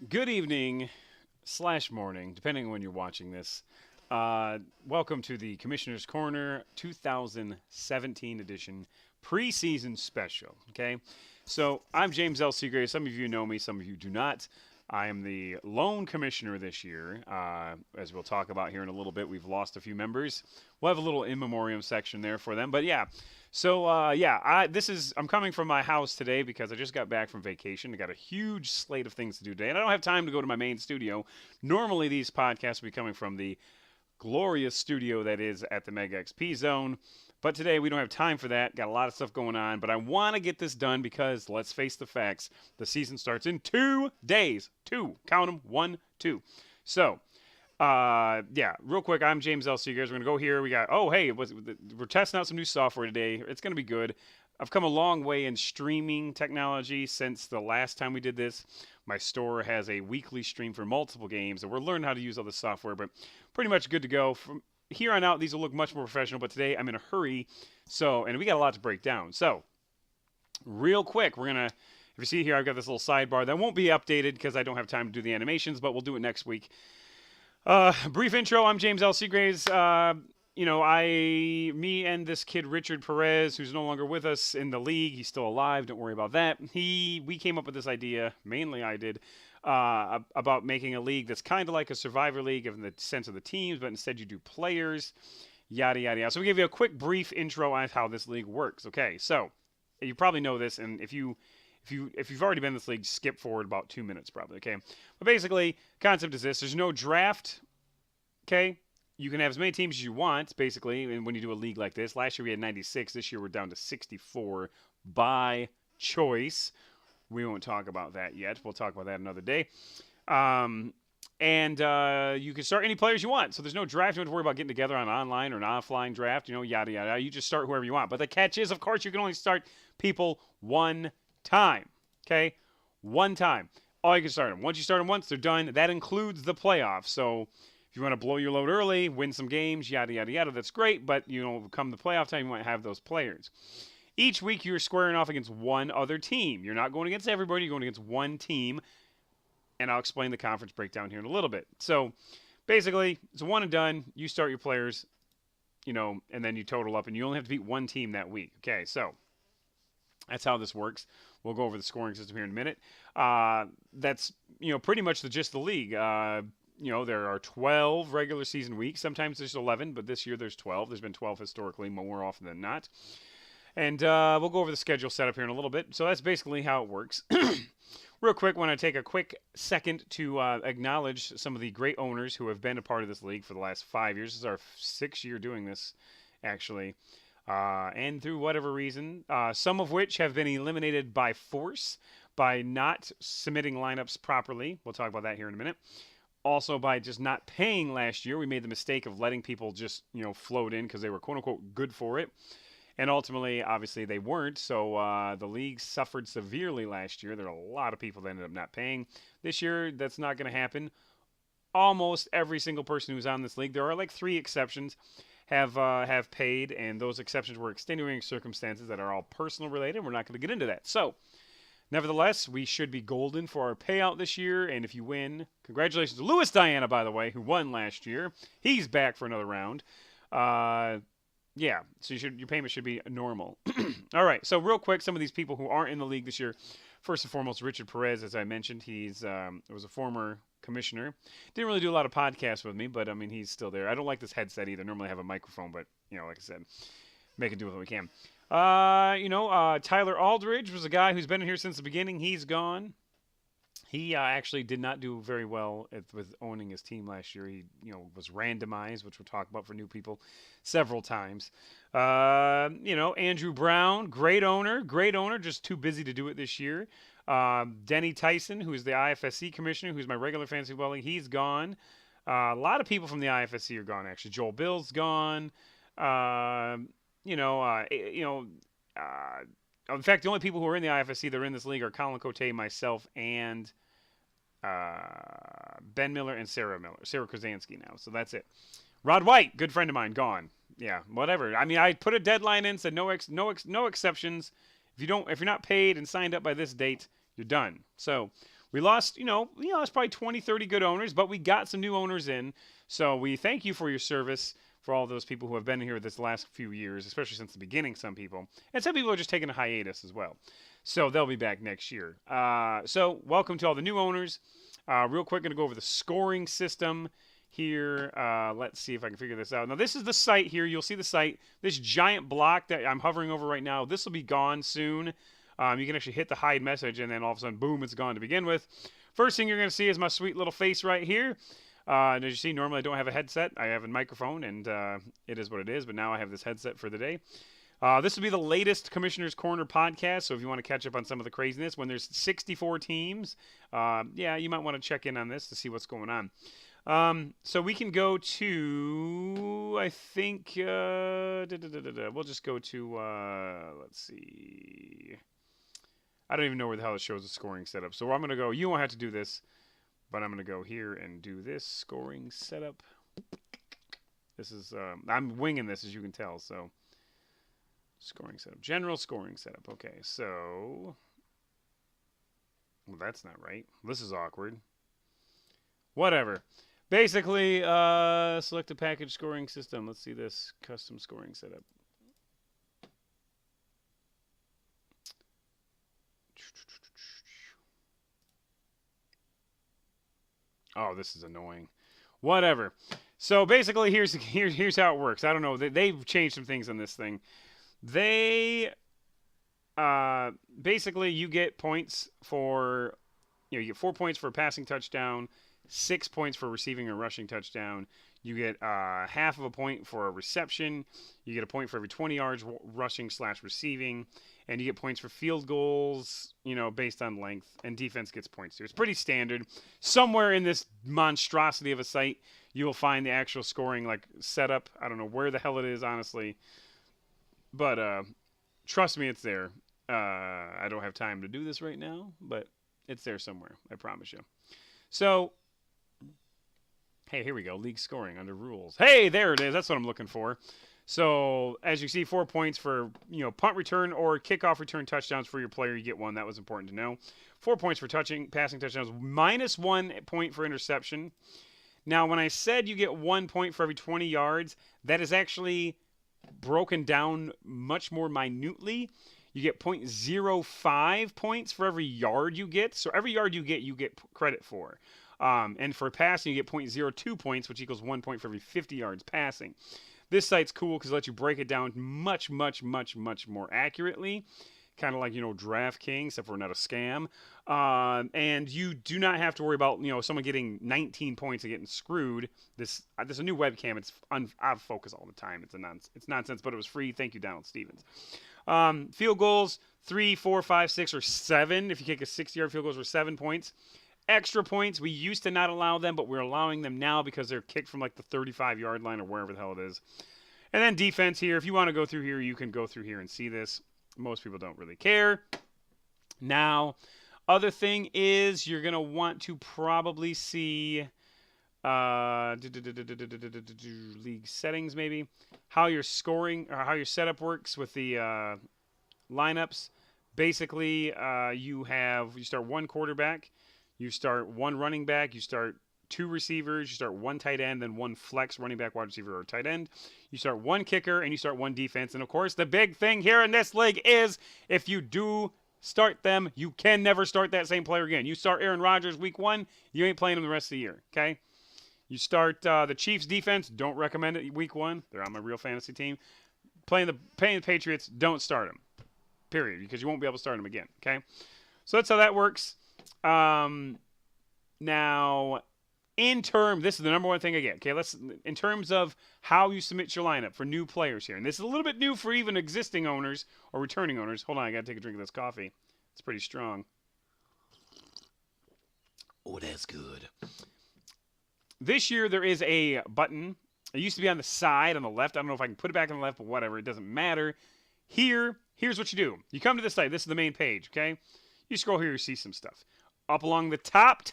Good evening slash morning, depending on when you're watching this. Welcome to the Commissioner's Corner 2017 edition preseason special. Okay, so I'm James L. Seagrave. Some of you know me, some of you do not. I am the lone commissioner this year. As we'll talk about here in a little bit, we've lost a few members. We'll have a little in memoriam section there for them. But yeah, so I'm coming from my house today because I just got back from vacation. I got a huge slate of things to do today, and I don't have time to go to my main studio. Normally, these podcasts will be coming from the glorious studio that is at the Mega XP Zone. But today we don't have time for that. Got a lot of stuff going on, but I want to get this done because let's face the facts: the season starts in 2 days. Two, count them, 1, 2. So, real quick, I'm James L. Seegers. We're gonna go here. We got we're testing out some new software today. It's gonna be good. I've come a long way in streaming technology since the last time we did this. My store has a weekly stream for multiple games, and we're learning how to use all this software, but pretty much good to go. From here on out, these will look much more professional, but today I'm in a hurry, and we got a lot to break down. So, real quick, if you see here, I've got this little sidebar that won't be updated because I don't have time to do the animations, but we'll do it next week. Brief intro, I'm James L. Seagraves. Me and this kid Richard Perez, who's no longer with us in the league, he's still alive. Don't worry about that. We came up with this idea, mainly I did, about making a league that's kind of like a Survivor League in the sense of the teams, but instead you do players, yada yada yada. So we give you a quick, brief intro on how this league works. Okay, so you probably know this, and if you've already been in this league, skip forward about 2 minutes probably. Okay, but basically, concept is this: there's no draft. Okay. You can have as many teams as you want, basically, and when you do a league like this. Last year we had 96. This year we're down to 64 by choice. We won't talk about that yet. We'll talk about that another day. You can start any players you want. So there's no draft. You don't have to worry about getting together on an online or an offline draft, yada, yada. You just start whoever you want. But the catch is, of course, you can only start people one time. Okay? One time. All you can start them. Once you start them once, they're done. That includes the playoffs. So if you want to blow your load early, win some games, yada, yada, yada, that's great. But, come the playoff time, you might have those players. Each week, you're squaring off against one other team. You're not going against everybody. You're going against one team. And I'll explain the conference breakdown here in a little bit. So, basically, it's a one and done. You start your players, and then you total up. And you only have to beat one team that week. Okay, so that's how this works. We'll go over the scoring system here in a minute. That's, pretty much the gist of the league. There are 12 regular season weeks. Sometimes there's 11, but this year there's 12. There's been 12 historically, more often than not. And we'll go over the schedule setup here in a little bit. So that's basically how it works. Real quick, want to take a quick second to acknowledge some of the great owners who have been a part of this league for the last 5 years. This is our 6th year doing this, actually. And through whatever reason, some of which have been eliminated by force by not submitting lineups properly. We'll talk about that here in a minute. Also, by just not paying last year, we made the mistake of letting people just, float in because they were quote-unquote good for it. And ultimately, obviously, they weren't. So the league suffered severely last year. There are a lot of people that ended up not paying. This year, that's not going to happen. Almost every single person who's on this league, there are like 3 exceptions, have paid. And those exceptions were extenuating circumstances that are all personal related. We're not going to get into that. So, nevertheless, we should be golden for our payout this year, and if you win, congratulations to Louis Diana, by the way, who won last year. He's back for another round. So your payment should be normal. All right, so real quick, some of these people who aren't in the league this year. First and foremost, Richard Perez, as I mentioned, he's was a former commissioner. Didn't really do a lot of podcasts with me, but, he's still there. I don't like this headset either. Normally I have a microphone, but, like I said, make it do what we can. Tyler Aldridge was a guy who's been in here since the beginning. He's gone. He actually did not do very well with owning his team last year. He, was randomized, which we'll talk about for new people several times. Andrew Brown, great owner, just too busy to do it this year. Denny Tyson, who is the IFSC commissioner, who's my regular fantasy football league, he's gone. A lot of people from the IFSC are gone, actually. Joel Bill's gone. In fact, the only people who are in the IFSC that are in this league are Colin Cote, myself, and Ben Miller and Sarah Krasansky now. So that's it. Rod White, good friend of mine, gone. Yeah, whatever. I put a deadline in, said no exceptions. If you're not paid and signed up by this date, you're done. So We lost, it's probably 20, 30 good owners, but we got some new owners in. So we thank you for your service for all those people who have been here this last few years, especially since the beginning, some people. And some people are just taking a hiatus as well. So they'll be back next year. So welcome to all the new owners. Real quick, going to go over the scoring system here. Let's see if I can figure this out. Now, this is the site here. You'll see the site. This giant block that I'm hovering over right now, this will be gone soon. You can actually hit the hide message, and then all of a sudden, boom, it's gone to begin with. First thing you're going to see is my sweet little face right here. And as you see, normally I don't have a headset. I have a microphone, and it is what it is. But now I have this headset for the day. This will be the latest Commissioner's Corner podcast, so if you want to catch up on some of the craziness, when there's 64 teams, you might want to check in on this to see what's going on. So we can go to, I think, we'll just go to, let's see. I don't even know where the hell it shows the scoring setup. So I'm going to go, you won't have to do this, but I'm going to go here and do this scoring setup. This is, I'm winging this, as you can tell, so. Scoring setup. General scoring setup. Okay, so. Well, that's not right. This is awkward. Whatever. Basically, select a package scoring system. Let's see this. Custom scoring setup. Oh, this is annoying. Whatever. So basically, here's how it works. I don't know. They've changed some things on this thing. They basically you get points for you get 4 points for a passing touchdown, 6 points for receiving a rushing touchdown. You get half of a point for a reception. You get a point for every 20 yards rushing/receiving, and you get points for field goals, based on length, and defense gets points too. It's pretty standard. Somewhere in this monstrosity of a site, you will find the actual scoring setup. I don't know where the hell it is, honestly, but trust me, it's there. I don't have time to do this right now, but it's there somewhere. I promise you. So. Hey, here we go. League scoring under rules. Hey, there it is. That's what I'm looking for. So, as you see, 4 points for, punt return or kickoff return touchdowns for your player. You get one. That was important to know. 4 points for passing touchdowns. -1 point for interception. Now, when I said you get 1 point for every 20 yards, that is actually broken down much more minutely. You get 0.05 points for every yard you get. So, every yard you get credit for. And for passing, you get 0.02 points, which equals 1 point for every 50 yards passing. This site's cool because it lets you break it down much, much, much, much more accurately. Kind of like, DraftKings, except for not a scam. And you do not have to worry about, someone getting 19 points and getting screwed. This is a new webcam. It's out of focus all the time. It's nonsense, but it was free. Thank you, Donald Stevens. Field goals, 3, 4, 5, 6, or 7. If you kick a 60-yard field goals, were 7 points. Extra points, we used to not allow them, but we're allowing them now because they're kicked from the 35-yard line or wherever the hell it is. And then defense here. If you want to go through here, you can go through here and see this. Most people don't really care. Now, other thing is you're going to want to probably see league settings maybe. How your scoring or how your setup works with the lineups. Basically, you start one quarterback. You start one running back, you start 2 receivers, you start 1 tight end, then 1 flex running back, wide receiver, or tight end. You start 1 kicker, and you start 1 defense. And, of course, the big thing here in this league is if you do start them, you can never start that same player again. You start Aaron Rodgers week 1, you ain't playing him the rest of the year, okay? You start the Chiefs defense, don't recommend it week 1. They're on my real fantasy team. Playing the Patriots, don't start them, period, because you won't be able to start them again, okay? So that's how that works. Now, this is the number one thing I get. Okay, in terms of how you submit your lineup for new players here, and this is a little bit new for even existing owners or returning owners. Hold on, I gotta take a drink of this coffee. It's pretty strong. Oh, that's good. This year there is a button. It used to be on the side, on the left. I don't know if I can put it back on the left, but whatever. It doesn't matter. Here's what you do. You come to the site. This is the main page. Okay. You scroll here, you see some stuff. Up along the top,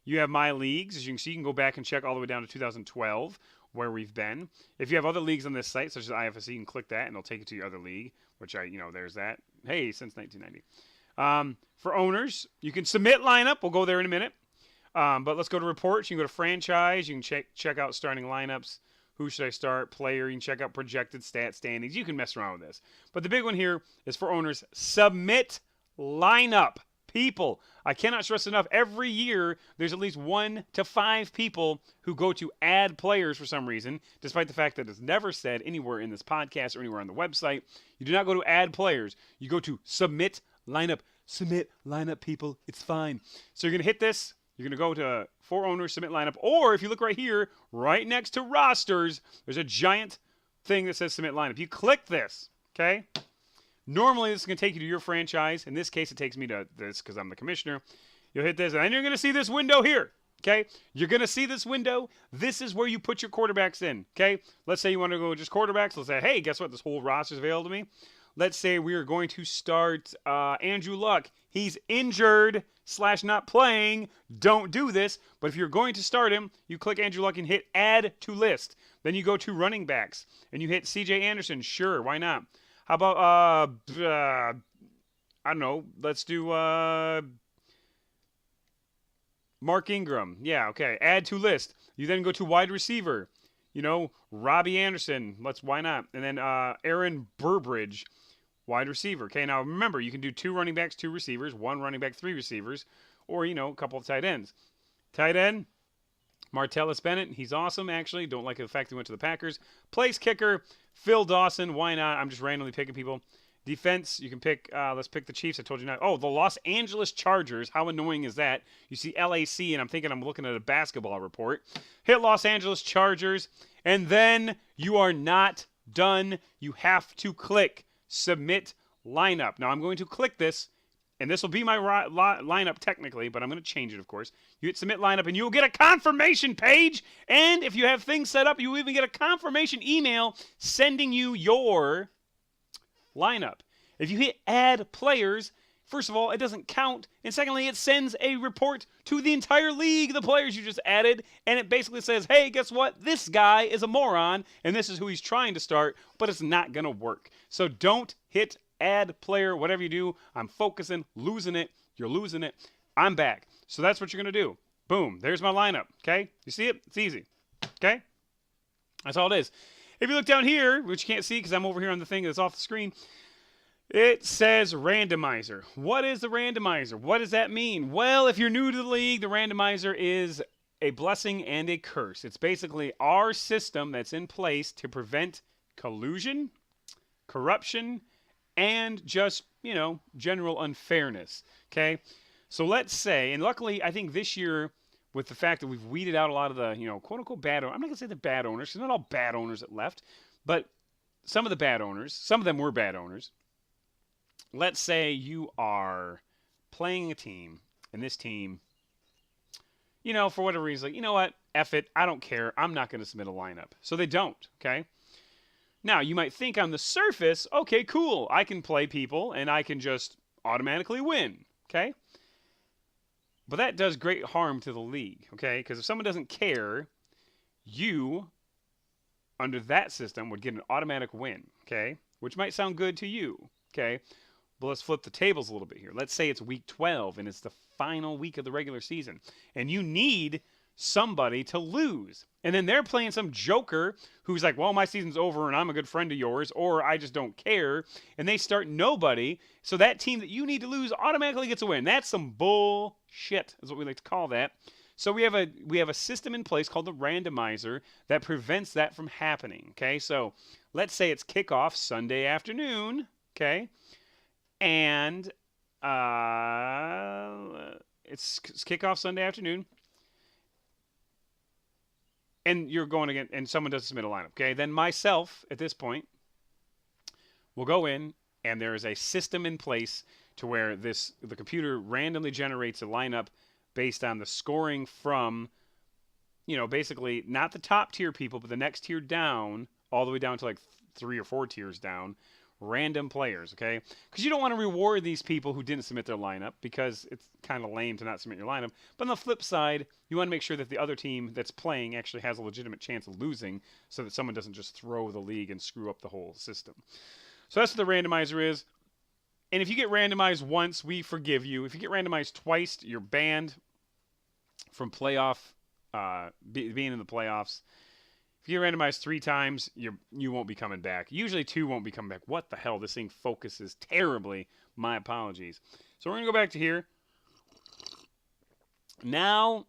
you have my leagues. As you can see, you can go back and check all the way down to 2012, where we've been. If you have other leagues on this site, such as IFSC, you can click that, and it'll take you to your other league, which there's that. Hey, since 1990. For owners, you can submit lineup. We'll go there in a minute. But let's go to reports. You can go to franchise. You can check out starting lineups. Who should I start? Player. You can check out projected stat standings. You can mess around with this. But the big one here is for owners. Submit lineup. People, I cannot stress enough. Every year, there's at least 1 to 5 people who go to add players for some reason, despite the fact that it's never said anywhere in this podcast or anywhere on the website. You do not go to add players. You go to submit lineup. Submit lineup, people. It's fine. So you're going to hit this. You're going to go to for owners, submit lineup. Or if you look right here, right next to rosters, there's a giant thing that says submit lineup. You click this, okay? Normally, this is going to take you to your franchise. In this case, it takes me to this because I'm the commissioner. You'll hit this, and then you're going to see this window here, okay? You're going to see this window. This is where you put your quarterbacks in, okay? Let's say you want to go just quarterbacks. Let's say, hey, guess what? This whole roster is available to me. Let's say we are going to start Andrew Luck. He's injured / not playing. Don't do this. But if you're going to start him, you click Andrew Luck and hit Add to List. Then you go to running backs, and you hit C.J. Anderson. Sure, why not? How about, I don't know, let's do Mark Ingram. Yeah, okay. Add to list. You then go to wide receiver. You know, Robbie Anderson. Why not? And then Aaron Burbridge, wide receiver. Okay, now remember, you can do 2 running backs, 2 receivers, 1 running back, 3 receivers, or, you know, a couple of tight ends. Tight end, Martellus Bennett. He's awesome, actually. Don't like the fact he went to the Packers. Place kicker, Phil Dawson. Why not? I'm just randomly picking people. Defense, you can pick, let's pick the Chiefs. I told you not. Oh, the Los Angeles Chargers. How annoying is that? You see LAC, and I'm thinking I'm looking at a basketball report. Hit Los Angeles Chargers, and then you are not done. You have to click Submit Lineup. Now, I'm going to click this, and this will be my lineup technically, but I'm going to change it, of course. You hit Submit Lineup, and you'll get a confirmation page. And if you have things set up, you will even get a confirmation email sending you your lineup. If you hit Add Players, first of all, it doesn't count. And secondly, it sends a report to the entire league, the players you just added. And it basically says, hey, guess what? This guy is a moron, and this is who he's trying to start, but it's not going to work. So don't hit Add Player, whatever you do. I'm focusing, losing it. You're losing it. I'm back. So that's what you're going to do. Boom. There's my lineup. Okay? You see it? It's easy. Okay? That's all it is. If you look down here, which you can't see because I'm over here on the thing that's off the screen, it says Randomizer. What is the Randomizer? What does that mean? Well, if you're new to the league, the Randomizer is a blessing and a curse. It's basically our system that's in place to prevent collusion, corruption, and just, you know, general unfairness. Okay? So let's say, and luckily, I think this year, with the fact that we've weeded out a lot of the, you know, quote-unquote bad owners. I'm not going to say the bad owners, because not all bad owners that left, but some of the bad owners, some of them were bad owners. Let's say you are playing a team, and this team, you know, for whatever reason, like, you know what, F it, I don't care, I'm not going to submit a lineup. So they don't, okay? Now, you might think on the surface, okay, cool, I can play people, and I can just automatically win, okay? But that does great harm to the league, okay? Because if someone doesn't care, you, under that system, would get an automatic win, okay? Which might sound good to you, okay? But let's flip the tables a little bit here. Let's say it's week 12, and it's the final week of the regular season. And you need somebody to lose. And then they're playing some joker who's like, well, my season's over, and I'm a good friend of yours, or I just don't care. And they start nobody. So that team that you need to lose automatically gets a win. That's some bullshit, is what we like to call that. So we have a system in place called the Randomizer that prevents that from happening. Okay, so let's say it's kickoff Sunday afternoon. Okay, and it's kickoff Sunday afternoon, and you're going again, and someone doesn't submit a lineup. Okay, then myself at this point will go in, and there is a system in place to where the computer randomly generates a lineup based on the scoring from, you know, basically not the top tier people, but the next tier down, all the way down to like 3 or 4 tiers down, random players, okay? Because you don't want to reward these people who didn't submit their lineup, because it's kind of lame to not submit your lineup. But on the flip side, you want to make sure that the other team that's playing actually has a legitimate chance of losing, so that someone doesn't just throw the league and screw up the whole system. So that's what the Randomizer is. And if you get randomized once, we forgive you. If you get randomized twice, you're banned from playoff, being in the playoffs. If you get randomized 3 times, you won't be coming back. Usually 2 won't be coming back. What the hell? This thing focuses terribly. My apologies. So we're going to go back to here. Now,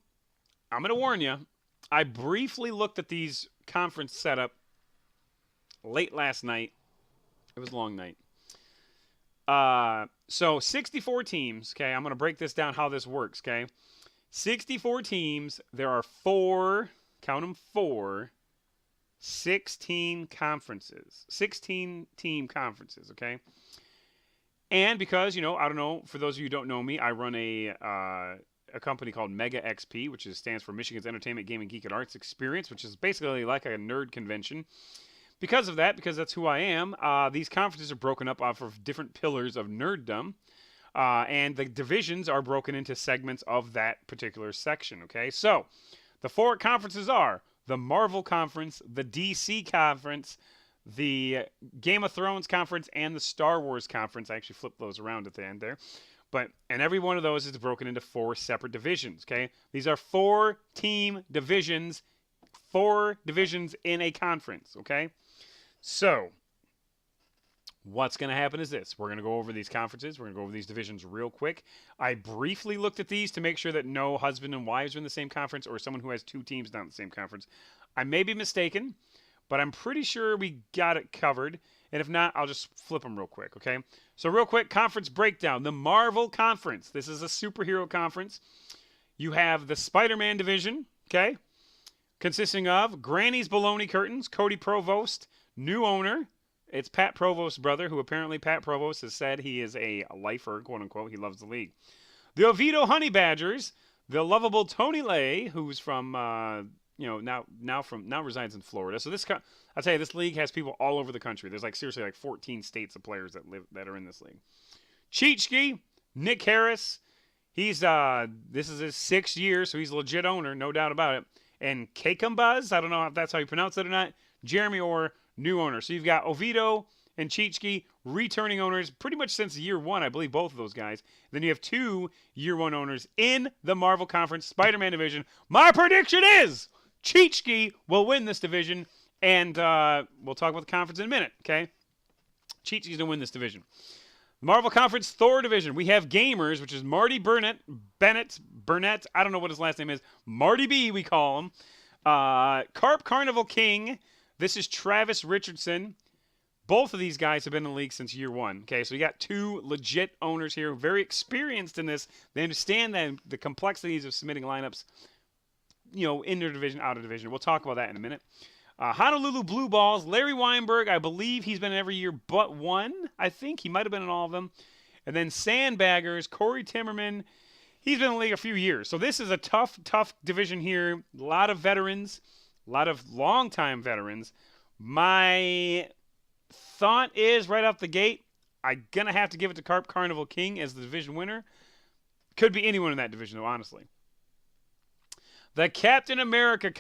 I'm going to warn you. I briefly looked at these conference setup late last night. It was a long night. So 64 teams, okay? I'm going to break this down how this works, okay? 64 teams. There are 4, count them 4, 16 conferences. 16 team conferences, okay? And because, I don't know, for those of you who don't know me, I run a company called Mega XP, which stands for Michigan's Entertainment, Gaming, Geek, and Arts Experience, which is basically like a nerd convention. Because of that, because that's who I am, these conferences are broken up off of different pillars of nerddom, and the divisions are broken into segments of that particular section, okay? So, the 4 conferences are the Marvel Conference, the DC Conference, the Game of Thrones Conference, and the Star Wars Conference. I actually flipped those around at the end there. And every one of those is broken into 4 separate divisions, okay? These are 4-team divisions, 4 divisions in a conference, okay? So, what's going to happen is this. We're going to go over these conferences. We're going to go over these divisions real quick. I briefly looked at these to make sure that no husband and wives are in the same conference or someone who has 2 teams not in the same conference. I may be mistaken, but I'm pretty sure we got it covered. And if not, I'll just flip them real quick, okay? So real quick, conference breakdown. The Marvel Conference. This is a superhero conference. You have the Spider-Man division, okay? Consisting of Granny's Baloney Curtains, Cody Provost, new owner. It's Pat Provost's brother, who apparently Pat Provost has said he is a lifer, quote-unquote. He loves the league. The Oviedo Honey Badgers, the lovable Tony Lay, who's from, now resides in Florida. So I'll tell you, this league has people all over the country. There's seriously 14 states of players that are in this league. Cheechki, Nick Harris. He's this is his 6th year, so he's a legit owner, no doubt about it. And Kakambuzz, I don't know if that's how you pronounce it or not. Jeremy Orr, new owner. So you've got Oviedo and Cheechki, returning owners pretty much since year 1, I believe, both of those guys. Then you have 2 year 1 owners in the Marvel Conference Spider-Man division. My prediction is Cheechki will win this division, and we'll talk about the conference in a minute, okay? Cheechki's going to win this division. The Marvel Conference Thor division, we have Gamers, which is Marty Burnett, I don't know what his last name is. Marty B, we call him. Carp Carnival King, this is Travis Richardson. Both of these guys have been in the league since year 1. Okay, so you got 2 legit owners here, very experienced in this. They understand the complexities of submitting lineups, in their division, out of division. We'll talk about that in a minute. Honolulu Blue Balls, Larry Weinberg, I believe he's been in every year but 1. I think he might have been in all of them. And then Sandbaggers, Corey Timmerman, he's been in the league a few years. So this is a tough division here. A lot of veterans, a lot of longtime veterans. My thought is, right off the gate, I'm going to have to give it to Carp Carnival King as the division winner. Could be anyone in that division, though, honestly. The Captain America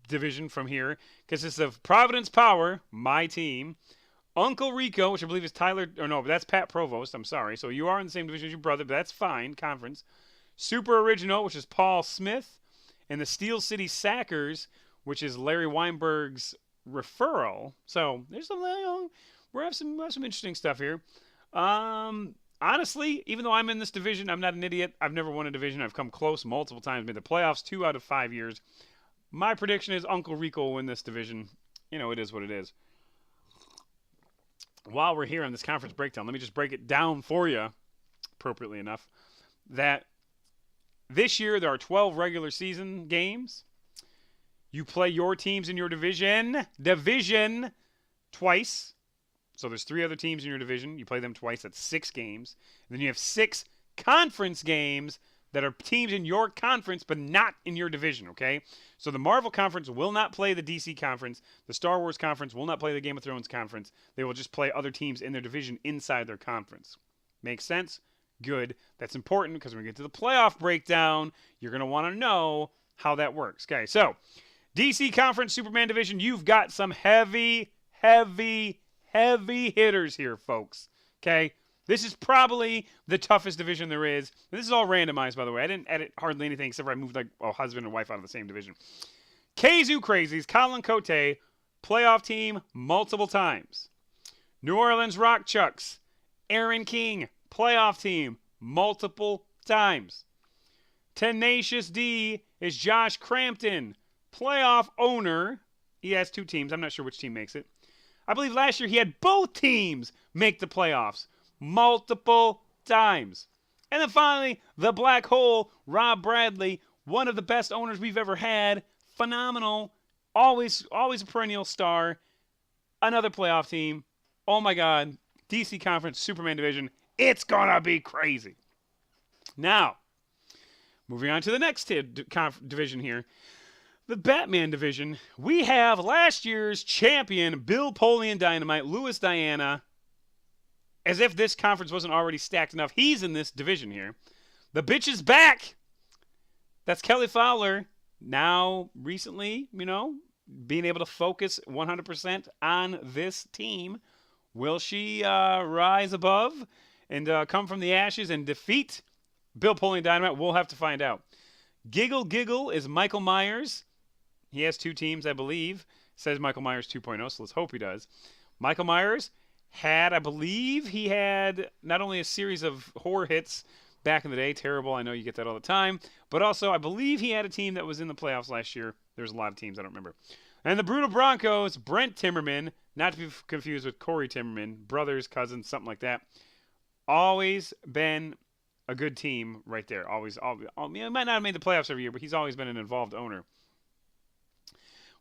division from here consists of Providence Power, my team, Uncle Rico, which I believe is that's Pat Provost, I'm sorry. So you are in the same division as your brother, but that's fine, conference. Super Original, which is Paul Smith, and the Steel City Sackers, which is Larry Weinberg's referral. So there's we have some interesting stuff here. Honestly, even though I'm in this division, I'm not an idiot. I've never won a division. I've come close multiple times, made the playoffs 2 out of 5 years. My prediction is Uncle Rico will win this division. It is what it is. While we're here on this conference breakdown, let me just break it down for you, appropriately enough, that this year there are 12 regular season games. You play your teams in your division twice. So there's 3 other teams in your division. You play them twice. That's 6 games. And then you have 6 conference games that are teams in your conference but not in your division, okay? So the Marvel Conference will not play the DC Conference. The Star Wars Conference will not play the Game of Thrones Conference. They will just play other teams in their division inside their conference. Makes sense? Good. That's important because when we get to the playoff breakdown, you're going to want to know how that works. Okay, so DC Conference Superman division, you've got some heavy hitters here, folks. Okay? This is probably the toughest division there is. And this is all randomized, by the way. I didn't edit hardly anything except for I moved like a husband and wife out of the same division. Kazoo Crazies, Colin Cote, playoff team multiple times. New Orleans Rock Chucks, Aaron King, playoff team multiple times. Tenacious D is Josh Crampton, playoff owner. He has 2 teams. I'm not sure which team makes it. I believe last year he had both teams make the playoffs multiple times. And then finally, the Black Hole, Rob Bradley, one of the best owners we've ever had. Phenomenal. Always a perennial star. Another playoff team. Oh my God. DC Conference, Superman Division. It's gonna be crazy. Now, moving on to the next division here. The Batman division, we have last year's champion, Bill Polian Dynamite, Louis Diana. As if this conference wasn't already stacked enough. He's in this division here. The bitch is back. That's Kelly Fowler. Now, recently, being able to focus 100% on this team. Will she rise above and come from the ashes and defeat Bill Polian Dynamite? We'll have to find out. Giggle is Michael Myers. He has 2 teams, I believe. Says Michael Myers 2.0, so let's hope he does. Michael Myers I believe he had not only a series of horror hits back in the day, terrible, I know you get that all the time, but also I believe he had a team that was in the playoffs last year. There's a lot of teams, I don't remember. And the Brutal Broncos, Brent Timmerman, not to be confused with Corey Timmerman, brothers, cousins, something like that. Always been a good team right there. Always, he might not have made the playoffs every year, but he's always been an involved owner.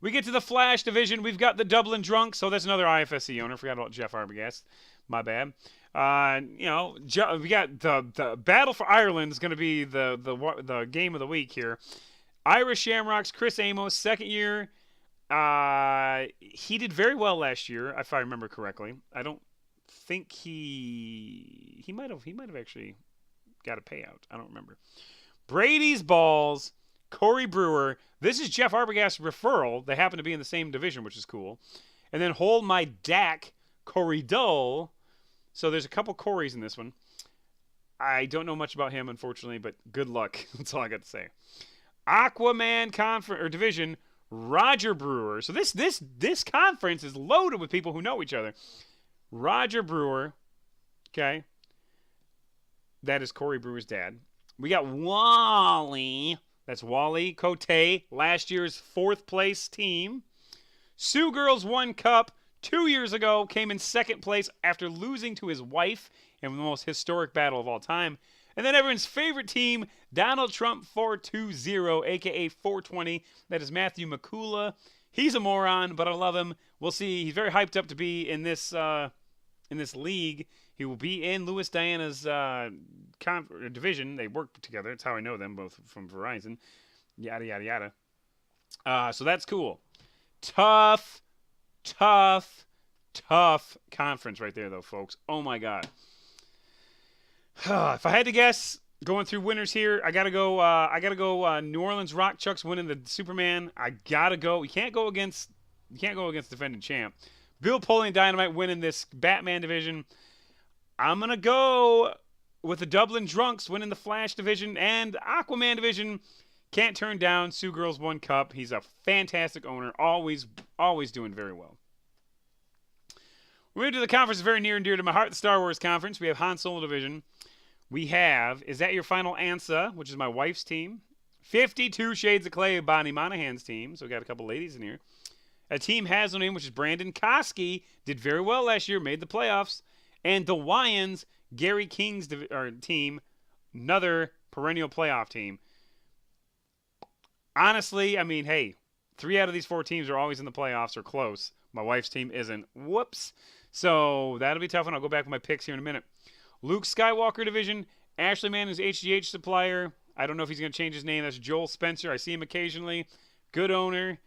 We get to the Flash division. We've got the Dublin Drunk, so that's another IFSC owner. Forgot about Jeff Arbogast. My bad. We got the Battle for Ireland is going to be the game of the week here. Irish Shamrocks, Chris Amos, second year. He did very well last year, if I remember correctly. I don't think he might have actually got a payout. I don't remember. Brady's Balls, Corey Brewer. This is Jeff Arbogast's referral. They happen to be in the same division, which is cool. And then Hold My Dak, Corey Dull. So there's a couple Corys in this one. I don't know much about him, unfortunately, but good luck. That's all I got to say. Aquaman conference or division, Roger Brewer. So this conference is loaded with people who know each other. Roger Brewer, okay. That is Corey Brewer's dad. We got Wally. That's Wally Cote, last year's 4th place team. Sioux Girls won Cup 2 years ago, came in 2nd place after losing to his wife in the most historic battle of all time. And then everyone's favorite team, Donald Trump 420, a.k.a. 420. That is Matthew McCula. He's a moron, but I love him. We'll see. He's very hyped up to be in this league. He will be in Louis Diana's division. They work together. That's how I know them, both from Verizon. Yada, yada, yada. So that's cool. Tough conference right there, though, folks. Oh, my God. If I had to guess, going through winners here, I gotta go. New Orleans Rock Chucks winning the Superman. I gotta go. You can't go against defending champ. Bill Polian Dynamite winning this Batman division. I'm going to go with the Dublin Drunks winning the Flash division and Aquaman division. Can't turn down. Sioux Girls won Cup. He's a fantastic owner. Always doing very well. We're into the conference very near and dear to my heart, the Star Wars conference. We have Han Solo division. We have Is That Your Final Answer, which is my wife's team. 52 Shades of Clay, Bonnie Monahan's team. So we got a couple ladies in here. A team has no name, which is Brandon Koski. Did very well last year, made the playoffs. And the Wyans, Gary King's team, another perennial playoff team. Honestly, I mean, hey, 3 out of these 4 teams are always in the playoffs or close. My wife's team isn't. Whoops. So that'll be tough, and I'll go back with my picks here in a minute. Luke Skywalker division, Ashley Mann is HGH supplier. I don't know if he's going to change his name. That's Joel Spencer. I see him occasionally. Good owner.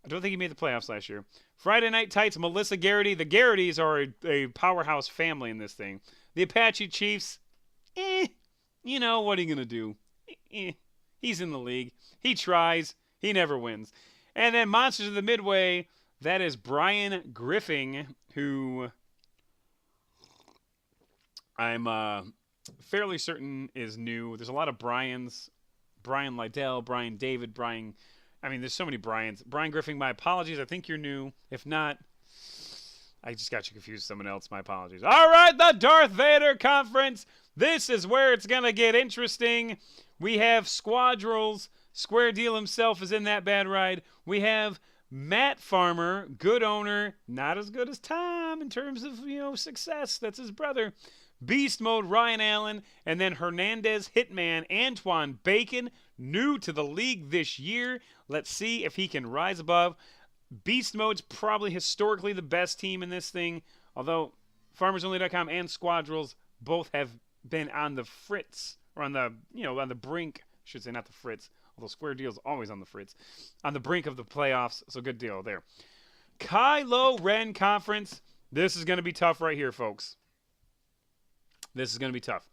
I don't think he made the playoffs last year. Friday Night Tights, Melissa Garrity. The Garritys are a powerhouse family in this thing. The Apache Chiefs, you know, what are you going to do? He's in the league. He tries. He never wins. And then Monsters of the Midway, that is Brian Griffin, who I'm fairly certain is new. There's a lot of Brians. Brian Lydell, Brian David, Brian. I mean, there's so many Brians. Brian Griffin, my apologies. I think you're new. If not, I just got you confused with someone else. My apologies. All right, the Darth Vader Conference. This is where it's going to get interesting. We have Squadrels. Square Deal himself is in that bad ride. We have Matt Farmer, good owner, not as good as Tom in terms of, success. That's his brother. Beast Mode, Ryan Allen, and then Hernandez Hitman, Antoine Bacon, new to the league this year. Let's see if he can rise above. Beast Mode's probably historically the best team in this thing, although FarmersOnly.com and Squadrels both have been on the fritz, or on the brink, I should say, not the fritz, although Square Deal's always on the fritz, on the brink of the playoffs, so good deal there. Kylo Ren Conference, this is going to be tough right here, folks. This is going to be tough.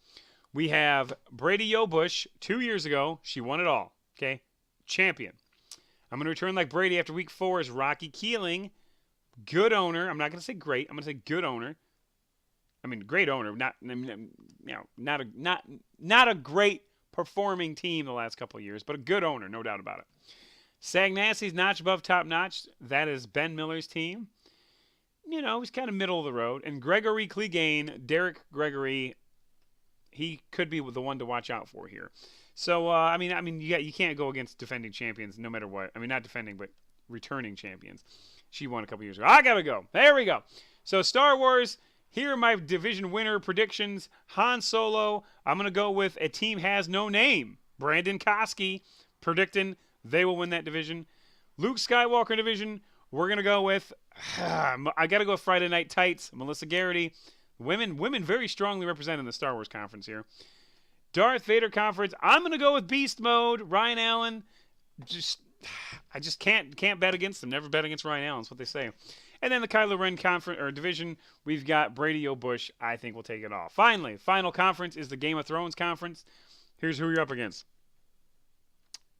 We have Brady Yobush 2 years ago. She won it all. Okay? Champion. I'm going to return like Brady after week 4 is Rocky Keeling. Good owner. I'm not going to say great. I'm going to say good owner. I mean, great owner. Not a great performing team the last couple of years, but a good owner, no doubt about it. Sagnassy's notch above top notch. That is Ben Miller's team. He's kind of middle of the road. And Gregory Clegane, Derek Gregory, he could be the one to watch out for here. So, you can't go against defending champions no matter what. I mean, not defending, but returning champions. She won a couple years ago. I got to go. There we go. So, Star Wars, here are my division winner predictions. Han Solo, I'm going to go with a team has no name. Brandon Koski, predicting they will win that division. Luke Skywalker division, we're going to go with, I got to go with Friday Night Tights, Melissa Garrity. Women very strongly represented in the Star Wars conference here. Darth Vader conference, I'm going to go with Beast Mode, Ryan Allen. I just can't bet against them. Never bet against Ryan Allen, that's what they say. And then the Kylo Ren conference, or division, we've got Brady O'Bush. I think we'll take it all. Finally, final conference is the Game of Thrones conference. Here's who you're up against.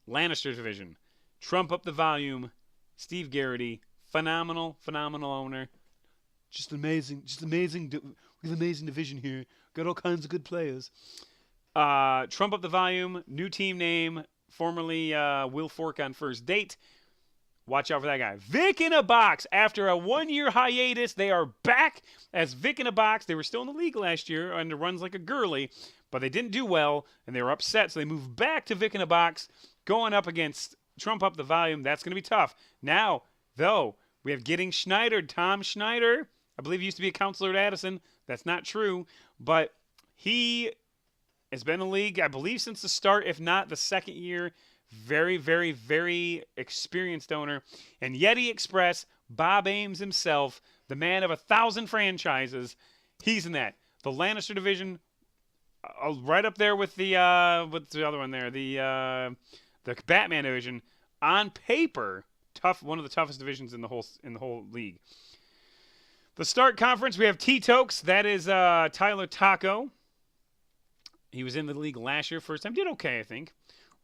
Lannister division. Trump up the volume. Steve Garrity. Phenomenal owner. Just amazing. We have an amazing division here. Got all kinds of good players. Trump up the volume. New team name. Formerly Will Fork on First Date. Watch out for that guy. Vic in a Box. After a 1-year hiatus, they are back as Vic in a Box. They were still in the league last year under runs like a girly, but they didn't do well, and they were upset, so they moved back to Vic in a Box, going up against Trump up the volume. That's going to be tough. Now, though, we have Getting Schneider, Tom Schneider. I believe he used to be a counselor at Addison. That's not true, but he has been in the league, I believe, since the start, if not the second year. Very, very, very experienced owner. And Yeti Express, Bob Ames himself, the man of 1,000 franchises, he's in that. The Lannister division, right up there with the what's the other one there? The Batman division. On paper, tough, one of the toughest divisions in the whole league. The Start Conference, we have T-Tokes. That is Tyler Taco. He was in the league last year, first time. Did okay, I think.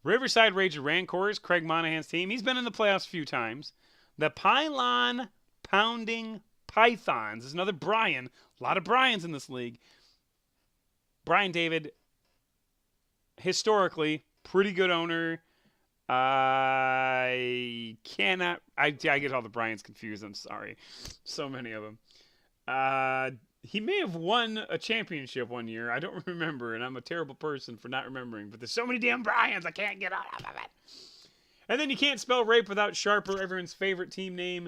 Riverside Ranger Rancors, Craig Monahan's team. He's been in the playoffs a few times. The Pylon Pounding Pythons. There's another Brian. A lot of Brians in this league. Brian David, historically, pretty good owner. I get all the Brians confused. I'm sorry. So many of them. He may have won a championship one year. I don't remember, and I'm a terrible person for not remembering. But there's so many damn Bryans, I can't get out of it. And then you can't spell rape without Sharper, everyone's favorite team name.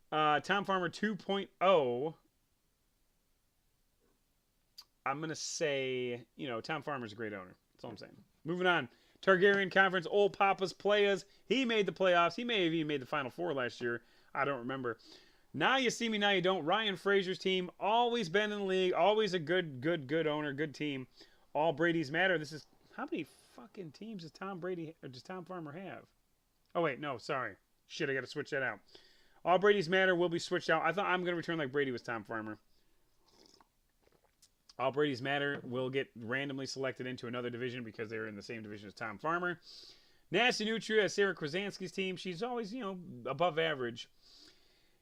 Tom Farmer 2.0. I'm going to say, Tom Farmer's a great owner. That's all I'm saying. Moving on. Targaryen Conference, Old Papa's Playas. He made the playoffs. He may have even made the Final Four last year. I don't remember. Now You See Me, Now You Don't. Ryan Frazier's team, always been in the league, always a good owner, good team. All Brady's Matter. This is, how many fucking teams does Tom Farmer have? Oh, wait, no, sorry. Shit, I got to switch that out. All Brady's Matter will be switched out. I thought I'm going to return like Brady was Tom Farmer. All Brady's Matter will get randomly selected into another division because they're in the same division as Tom Farmer. Nasty Nutria, Sarah Krasansky's team. She's always, above average.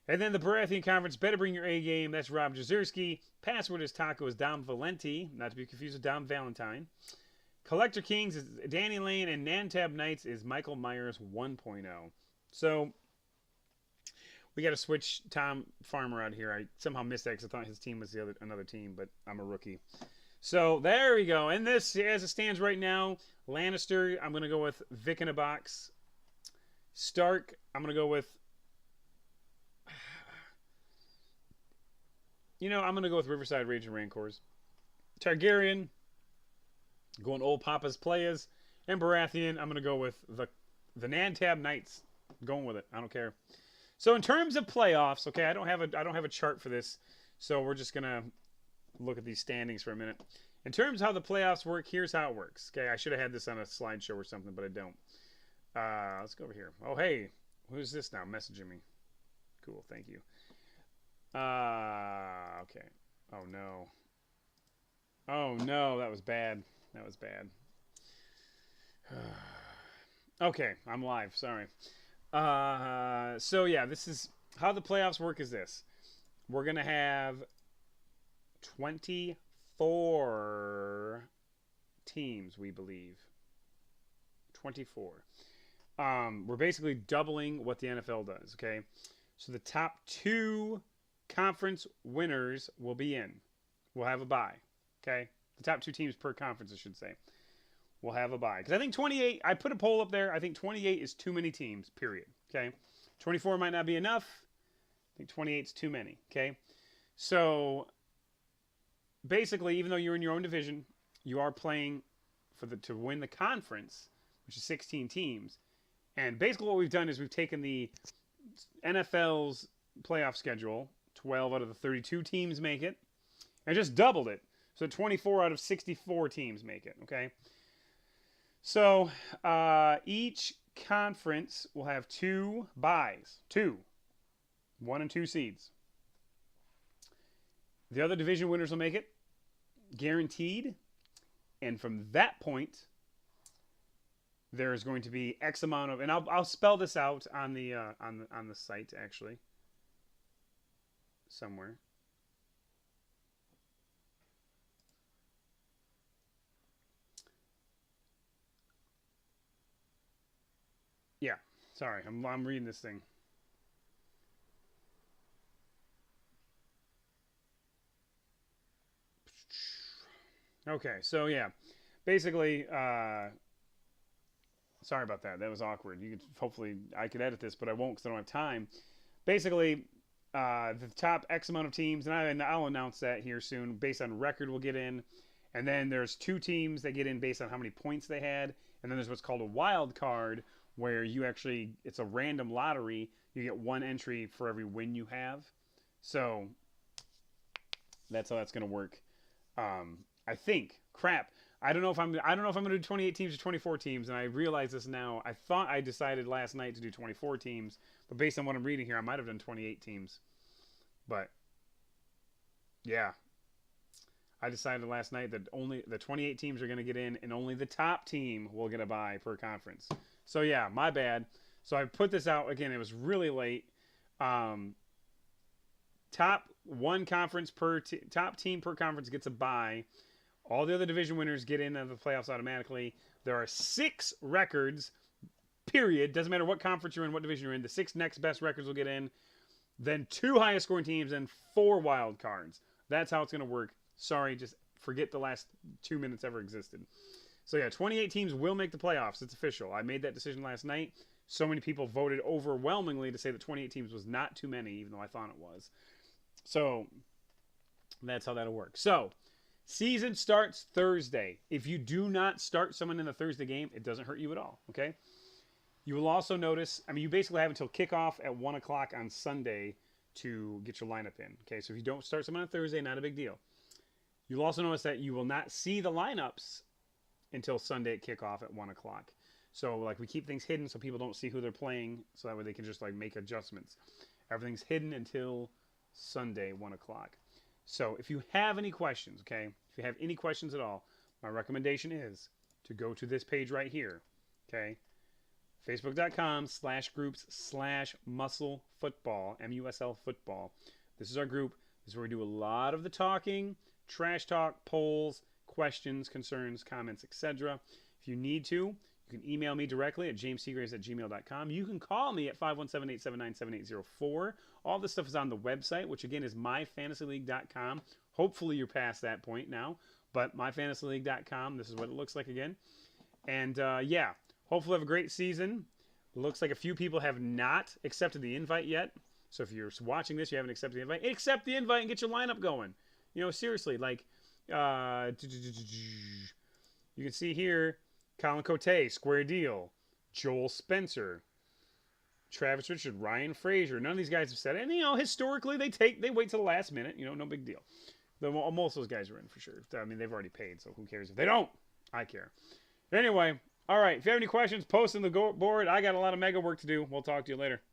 And then the Baratheon Conference, better bring your A game. That's Rob Jazierski. Password is Taco is Dom Valenti, not to be confused with Dom Valentine. Collector Kings is Danny Lane, and Nantab Knights is Michael Myers 1.0. So we got to switch Tom Farmer out here. I somehow missed that because I thought his team was another team, but I'm a rookie. So there we go. And this, as it stands right now, Lannister, I'm going to go with Vic in a Box. Stark, I'm going to go with... I'm going to go with Riverside Raging Rancors. Targaryen, going Old Papa's Playas. And Baratheon, I'm going to go with the Nantab Knights. I'm going with it. I don't care. So in terms of playoffs, okay, I don't have a chart for this, so we're just going to look at these standings for a minute. In terms of how the playoffs work, here's how it works. Okay, I should have had this on a slideshow or something, but I don't. Let's go over here. Oh, hey, who's this now messaging me? Cool, thank you. Okay. Oh, no. Oh, no, that was bad. That was bad. Okay, I'm live. Sorry. So, yeah, this is how the playoffs work is this. We're going to have 24 teams, we believe. 24. We're basically doubling what the NFL does, okay? So the top 2 conference winners will be in. We'll have a bye, okay? The top 2 teams per conference, I should say. We'll have a bye. Because I think 28, I put a poll up there. I think 28 is too many teams, period, okay? 24 might not be enough. I think 28 is too many, okay? So basically, even though you're in your own division, you are playing to win the conference, which is 16 teams. And basically what we've done is we've taken the NFL's playoff schedule, 12 out of the 32 teams make it, and just doubled it. So 24 out of 64 teams make it, okay? So each conference will have 2 byes. 2. 1 and 2 seeds. The other division winners will make it, guaranteed. And from that point, there's going to be X amount of, and I'll spell this out on the site actually, somewhere. Yeah, sorry, I'm reading this thing. Okay, so yeah, basically, sorry about that. That was awkward. You could hopefully I could edit this, but I won't because I don't have time. Basically, the top X amount of teams, and I'll announce that here soon. Based on record, we'll get in, and then there's 2 teams that get in based on how many points they had, and then there's what's called a wild card, where it's a random lottery. You get 1 entry for every win you have. So that's how that's going to work. I think. Crap. I don't know if I'm going to do 28 teams or 24 teams, and I realize this now. I thought I decided last night to do 24 teams, but based on what I'm reading here, I might have done 28 teams. But yeah, I decided last night that only the 28 teams are going to get in, and only the top team will get a bye per conference. So yeah, my bad. So I put this out again. It was really late. Top 1 conference top team per conference gets a bye. All the other division winners get into the playoffs automatically. There are 6 records, period. Doesn't matter what conference you're in, what division you're in. The 6 next best records will get in. Then 2 highest scoring teams and 4 wild cards. That's how it's going to work. Sorry, just forget the last 2 minutes ever existed. So yeah, 28 teams will make the playoffs. It's official. I made that decision last night. So many people voted overwhelmingly to say that 28 teams was not too many, even though I thought it was. So that's how that'll work. So season starts Thursday. If you do not start someone in the Thursday game, it doesn't hurt you at all, okay? You will also notice, you basically have until kickoff at 1 o'clock on Sunday to get your lineup in, okay? So if you don't start someone on Thursday, not a big deal. You'll also notice that you will not see the lineups until Sunday at kickoff at 1 o'clock. So, we keep things hidden so people don't see who they're playing, so that way they can just, make adjustments. Everything's hidden until Sunday, 1 o'clock. So if you have any questions, okay, if you have any questions at all, my recommendation is to go to this page right here, okay, Facebook.com/groups/muscle football, MUSL football. This is our group. This is where we do a lot of the talking, trash talk, polls, questions, concerns, comments, etc. If you need to, you can email me directly at jamesseagraves@gmail.com. You can call me at 517-879-7804. All this stuff is on the website, which again is myfantasyleague.com. Hopefully you're past that point now, but myfantasyleague.com, this is what it looks like again. And yeah, hopefully have a great season. Looks like a few people have not accepted the invite yet. So if you're watching this, you haven't accepted the invite, accept the invite and get your lineup going. You know, seriously, like, you can see here, Colin Cote, Square Deal, Joel Spencer, Travis Richard, Ryan Frazier. None of these guys have said it. And, you know, historically, they wait till the last minute. You know, no big deal. Most of those guys are in for sure. I mean, they've already paid, so who cares if they don't? I care. Anyway, all right. If you have any questions, post on the board. I got a lot of mega work to do. We'll talk to you later.